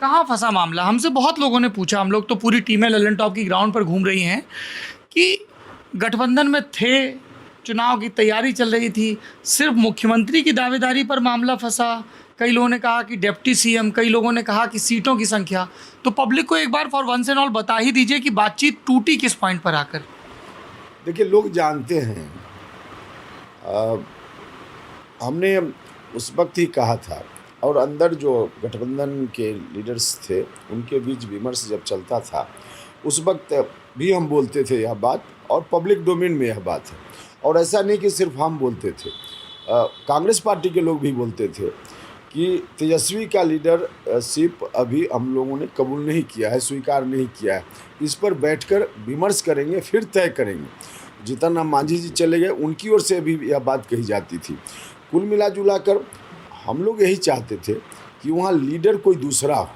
कहाँ फंसा मामला? हमसे बहुत लोगों ने पूछा, हम लोग तो पूरी टीमें ललन टॉप की ग्राउंड पर घूम रही हैं कि गठबंधन में थे, चुनाव की तैयारी चल रही थी, सिर्फ मुख्यमंत्री की दावेदारी पर मामला फंसा। कई लोगों ने कहा कि डिप्टी सीएम, कई लोगों ने कहा कि सीटों की संख्या। तो पब्लिक को एक बार फॉर वंस एंड ऑल बता ही दीजिए कि बातचीत टूटी किस पॉइंट पर आकर। देखिए, लोग जानते हैं, हमने उस वक्त ही कहा था, और अंदर जो गठबंधन के लीडर्स थे उनके बीच विमर्श जब चलता था उस वक्त भी हम बोलते थे यह बात, और पब्लिक डोमेन में यह बात है। और ऐसा नहीं कि सिर्फ हम बोलते थे, कांग्रेस पार्टी के लोग भी बोलते थे कि तेजस्वी का लीडरशिप अभी हम लोगों ने कबूल नहीं किया है, स्वीकार नहीं किया है, इस पर बैठकर विमर्श करेंगे, फिर तय करेंगे। जीतन राम मांझी जी चले गए, उनकी ओर से भी यह बात कही जाती थी। कुल मिला जुला कर हम लोग यही चाहते थे कि वहाँ लीडर कोई दूसरा हो।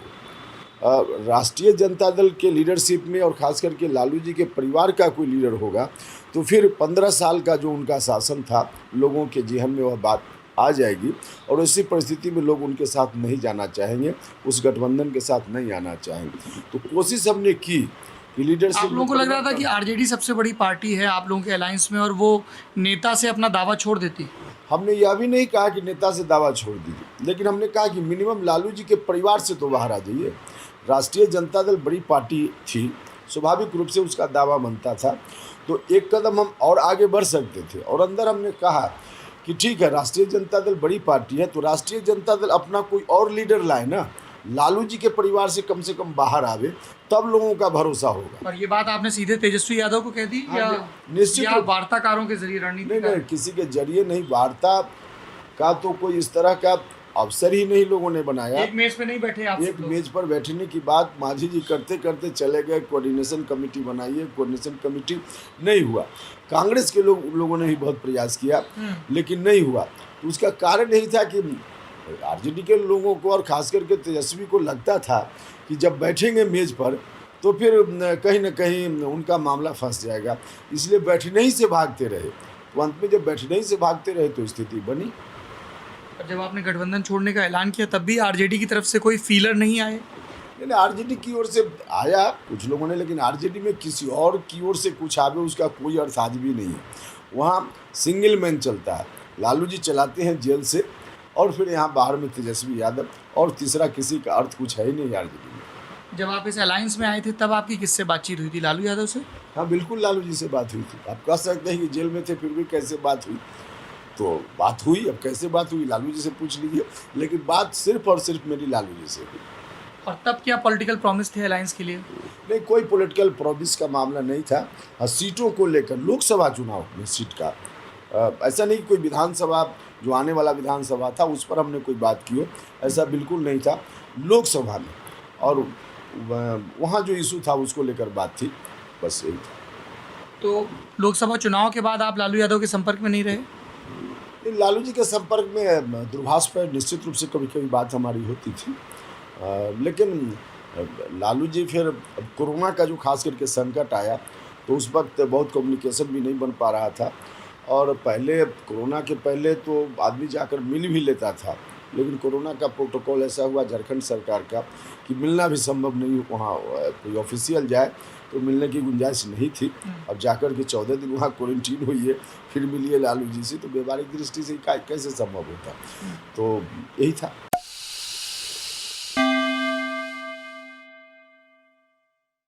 राष्ट्रीय जनता दल के लीडरशिप में और ख़ास करके लालू जी के परिवार का कोई लीडर होगा तो फिर 15 साल का जो उनका शासन था, लोगों के जेहन में वह बात आ जाएगी, और ऐसी परिस्थिति में लोग उनके साथ नहीं जाना चाहेंगे, उस गठबंधन के साथ नहीं आना चाहेंगे। तो कोशिश हमने की कि लीडरशिप। आप लोगों को लग रहा था कि आरजेडी सबसे बड़ी पार्टी है आप लोगों के अलायंस में, और वो नेता से अपना दावा छोड़ देती? हमने यह भी नहीं कहा कि नेता से दावा छोड़ दीजिए, लेकिन हमने कहा कि मिनिमम लालू जी के परिवार से तो बाहर आ जाइए। राष्ट्रीय जनता दल बड़ी पार्टी थी, स्वाभाविक रूप से उसका दावा बनता था, तो एक कदम हम और आगे बढ़ सकते थे। और अंदर हमने कहा कि ठीक है, राष्ट्रीय जनता दल बड़ी पार्टी है, तो राष्ट्रीय जनता दल अपना कोई और लीडर लाए ना, लालू जी के परिवार से कम बाहर आवे, तब लोगों का भरोसा होगा। और ये बात आपने सीधे तेजस्वी यादव को कह दी? हाँ, या निश्चित वार्ताकारों के जरिए रणनीति? नहीं, किसी के जरिए नहीं, वार्ता का तो कोई इस तरह का अवसर ही नहीं लोगों ने बनाया। एक मेज पे नहीं बैठे आप? एक मेज पर बैठने की बात मांझी जी करते करते चले गए, कोऑर्डिनेशन कमेटी बनाइए, कोऑर्डिनेशन कमेटी नहीं हुआ। कांग्रेस के लोगों ने भी बहुत प्रयास किया, लेकिन नहीं हुआ। तो उसका कारण यही था कि आरजेडी के लोगों को और खास करके तेजस्वी को लगता था कि जब बैठेंगे मेज पर तो फिर कहीं ना कहीं उनका मामला फंस जाएगा, इसलिए बैठने ही से भागते रहे। तो अंत में जब बैठने ही से भागते रहे तो स्थिति बनी। जब आपने गठबंधन छोड़ने का ऐलान किया तब भी आरजेडी की तरफ से कोई फीलर नहीं आए? नहीं, आरजेडी की ओर से आया कुछ लोगों ने, लेकिन आरजेडी में किसी और की ओर से कुछ आवे उसका कोई अर्थ आज भी नहीं है। वहाँ सिंगल मैन चलता है, लालू जी चलाते हैं जेल से, और फिर यहाँ बाहर में तेजस्वी यादव, और तीसरा किसी का अर्थ कुछ है ही नहीं आरजेडी में। जब आप इस अलायंस में आए थे तब आपकी किससे बातचीत हुई थी? लालू यादव से? हाँ बिल्कुल, लालू जी से बात हुई थी। आप कह सकते हैं कि जेल में थे फिर भी कैसे बात हुई, तो बात हुई। अब कैसे बात हुई लालू जी से पूछ लीजिए, लेकिन बात सिर्फ और सिर्फ मेरी लालू जी से हुई। और तब क्या पॉलिटिकल प्रॉमिस थे अलायंस के लिए? नहीं, कोई पॉलिटिकल प्रॉमिस का मामला नहीं था। सीटों को लेकर, लोकसभा चुनाव में सीट का, ऐसा नहीं कोई विधानसभा जो आने वाला विधानसभा था उस पर हमने कोई बात की हो, ऐसा बिल्कुल नहीं था। लोकसभा में और वहाँ जो इशू था उसको लेकर बात थी, बस यही था। तो लोकसभा चुनाव के बाद आप लालू यादव के संपर्क में नहीं रहे? लालू जी के संपर्क में दूरभाष पर निश्चित रूप से कभी कभी बात हमारी होती थी, लेकिन लालू जी फिर कोरोना का जो खास करके संकट आया तो उस वक्त बहुत कम्युनिकेशन भी नहीं बन पा रहा था। और पहले, कोरोना के पहले तो आदमी जाकर मिल भी लेता था, लेकिन कोरोना का प्रोटोकॉल ऐसा हुआ झारखंड सरकार का कि मिलना भी संभव नहीं, वहाँ कोई ऑफिशियल जाए तो मिलने की गुंजाइश नहीं थी। अब जाकर के 14 दिन वहाँ क्वारंटीन हुई है, फिर मिलिए लालू जी से, तो व्यवहारिक दृष्टि से कैसे संभव होता। तो यही था।